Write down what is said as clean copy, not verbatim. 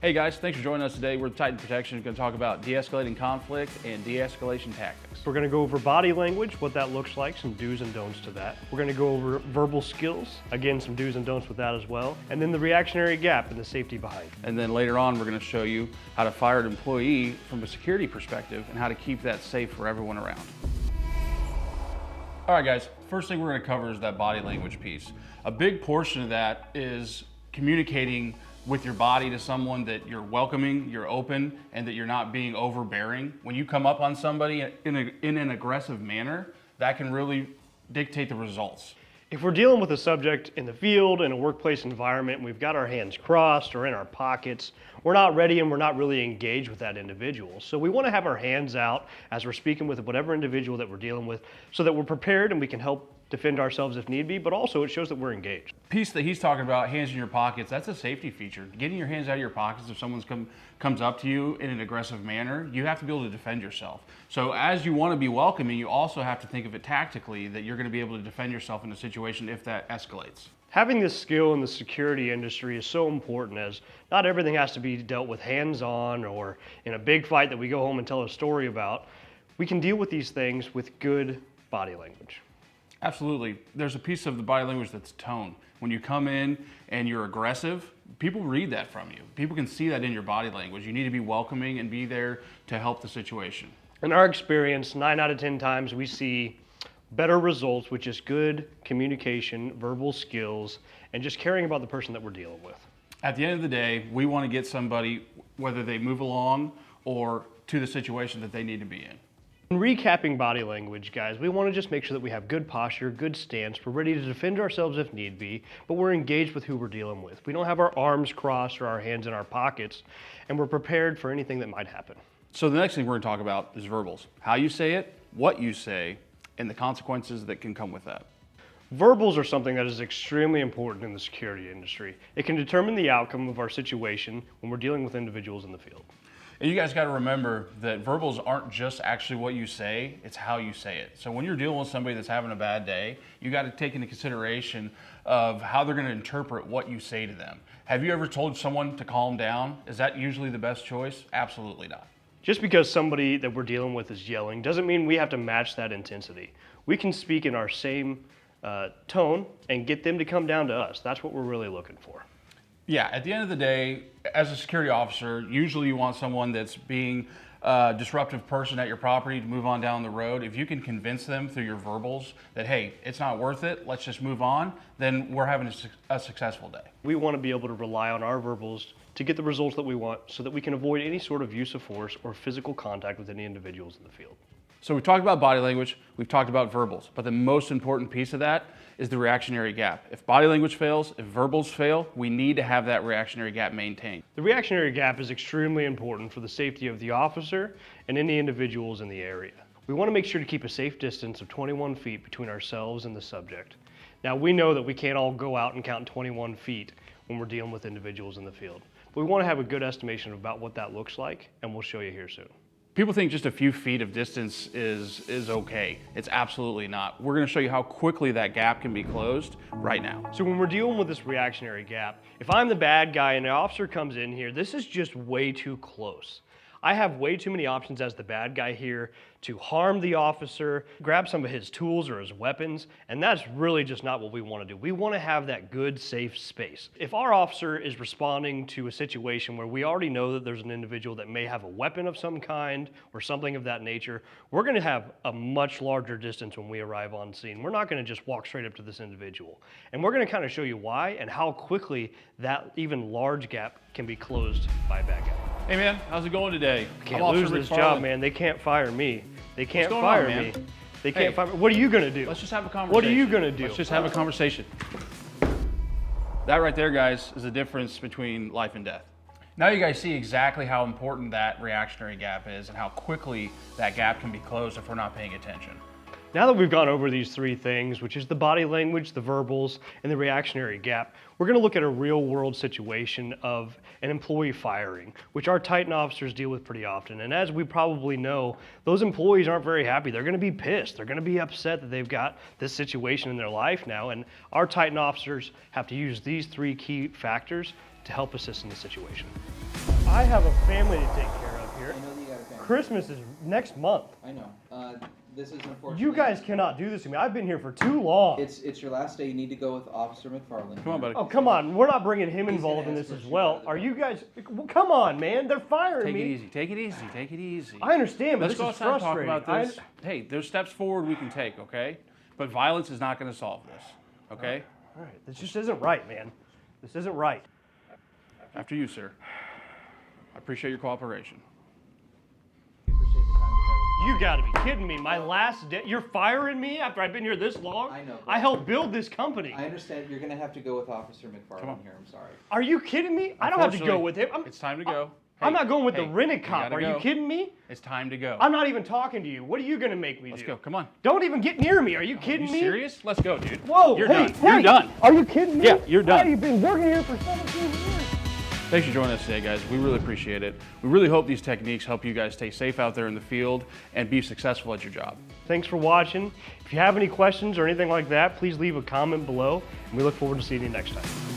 Hey guys, thanks for joining us today. We're Titan Protection. We're going to talk about de-escalating conflict and de-escalation tactics. We're going to go over body language, what that looks like, some do's and don'ts to that. We're going to go over verbal skills, again, some do's and don'ts with that as well. And then the reactionary gap and the safety behind. And then later on, we're going to show you how to fire an employee from a security perspective and how to keep that safe for everyone around. All right guys, first thing we're going to cover is that body language piece. A big portion of that is communicating with your body to someone that you're welcoming, you're open, and that you're not being overbearing. When you come up on somebody in an aggressive manner, that can really dictate the results. If we're dealing with a subject in the field, in a workplace environment, and we've got our hands crossed or in our pockets, we're not ready and we're not really engaged with that individual. So we want to have our hands out as we're speaking with whatever individual that we're dealing with so that we're prepared and we can help defend ourselves if need be, but also it shows that we're engaged. Piece that he's talking about, hands in your pockets, that's a safety feature. Getting your hands out of your pockets if someone comes up to you in an aggressive manner, you have to be able to defend yourself. So as you want to be welcoming, you also have to think of it tactically that you're going to be able to defend yourself in a situation if that escalates. Having this skill in the security industry is so important, as not everything has to be dealt with hands-on or in a big fight that we go home and tell a story about. We can deal with these things with good body language. Absolutely. There's a piece of the body language that's tone. When you come in and you're aggressive, people read that from you. People can see that in your body language. You need to be welcoming and be there to help the situation. In our experience, 9 out of 10 times we see better results with just good communication, verbal skills, and just caring about the person that we're dealing with. At the end of the day, we want to get somebody, whether they move along or to the situation that they need to be in. In recapping body language, guys, we want to just make sure that we have good posture, good stance. We're ready to defend ourselves if need be, but we're engaged with who we're dealing with. We don't have our arms crossed or our hands in our pockets, and we're prepared for anything that might happen. So the next thing we're going to talk about is verbals. How you say it, what you say, and the consequences that can come with that. Verbals are something that is extremely important in the security industry. It can determine the outcome of our situation when we're dealing with individuals in the field. And you guys got to remember that verbals aren't just actually what you say, it's how you say it. So when you're dealing with somebody that's having a bad day, you got to take into consideration of how they're going to interpret what you say to them. Have you ever told someone to calm down? Is that usually the best choice? Absolutely not. Just because somebody that we're dealing with is yelling doesn't mean we have to match that intensity. We can speak in our same tone and get them to come down to us. That's what we're really looking for. Yeah, at the end of the day, as a security officer, usually you want someone that's being a disruptive person at your property to move on down the road. If you can convince them through your verbals that, hey, it's not worth it, let's just move on, then we're having a successful day. We want to be able to rely on our verbals to get the results that we want so that we can avoid any sort of use of force or physical contact with any individuals in the field. So we've talked about body language, we've talked about verbals, but the most important piece of that is the reactionary gap. If body language fails, if verbals fail, we need to have that reactionary gap maintained. The reactionary gap is extremely important for the safety of the officer and any individuals in the area. We want to make sure to keep a safe distance of 21 feet between ourselves and the subject. Now we know that we can't all go out and count 21 feet when we're dealing with individuals in the field. But we want to have a good estimation about what that looks like, and we'll show you here soon. People think just a few feet of distance is okay. It's absolutely not. We're going to show you how quickly that gap can be closed right now. So when we're dealing with this reactionary gap, if I'm the bad guy and an officer comes in here, this is just way too close. I have way too many options as the bad guy here to harm the officer, grab some of his tools or his weapons, and that's really just not what we want to do. We want to have that good, safe space. If our officer is responding to a situation where we already know that there's an individual that may have a weapon of some kind or something of that nature, we're going to have a much larger distance when we arrive on scene. We're not going to just walk straight up to this individual. And we're going to kind of show you why and how quickly that even large gap can be closed by a bad guy. Hey man, how's it going today? I can't lose this job, man. They can't fire me. They can't fire me. They can't fire me. What are you going to do? Let's just have a conversation. What are you going to do? Let's just have a conversation. That right there, guys, is the difference between life and death. Now you guys see exactly how important that reactionary gap is and how quickly that gap can be closed if we're not paying attention. Now that we've gone over these three things, which is the body language, the verbals, and the reactionary gap, we're going to look at a real world situation of an employee firing, which our Titan officers deal with pretty often. And as we probably know, those employees aren't very happy. They're going to be pissed. They're going to be upset that they've got this situation in their life now. And our Titan officers have to use these three key factors to help assist in the situation. I have a family to take care of here. I know that you got a family. Christmas is next month. I know. This is unfortunately. You guys cannot do this to me. I've been here for too long. It's your last day. You need to go with Officer McFarland. Come on, buddy. Oh, come on. We're not bringing him He's involved in gonna this escort as you well. out of the Are you building. guys, well, come on, man. They're firing Take me. it easy. Take it easy. Take it easy. I understand, but Let's this go is outside and talk frustrating. about this. Hey, there's steps forward we can take, okay? But violence is not going to solve this, okay? All right. This just isn't right, man. This isn't right. After you, sir. I appreciate your cooperation. You gotta be kidding me. My last day, you're firing me after I've been here this long? I know. I helped build this company. I understand. You're going to have to go with Officer McFarland here. I'm sorry. Are you kidding me? I don't have to go with him. It's time to go. I'm not going with Hey, the rented you cop. gotta Are you go. kidding me? It's time to go. I'm not even talking to you. What are you gonna make me Let's do? go. Come on. Don't even get near me. Are you Are kidding you me? serious? Let's go, dude. Whoa, You're hey, done. hey, You're done. Are you kidding me? Yeah, you're done. I've been working here for 17 years. Thanks for joining us today, guys. We really appreciate it. We really hope these techniques help you guys stay safe out there in the field and be successful at your job. Thanks for watching. If you have any questions or anything like that, please leave a comment below, and we look forward to seeing you next time.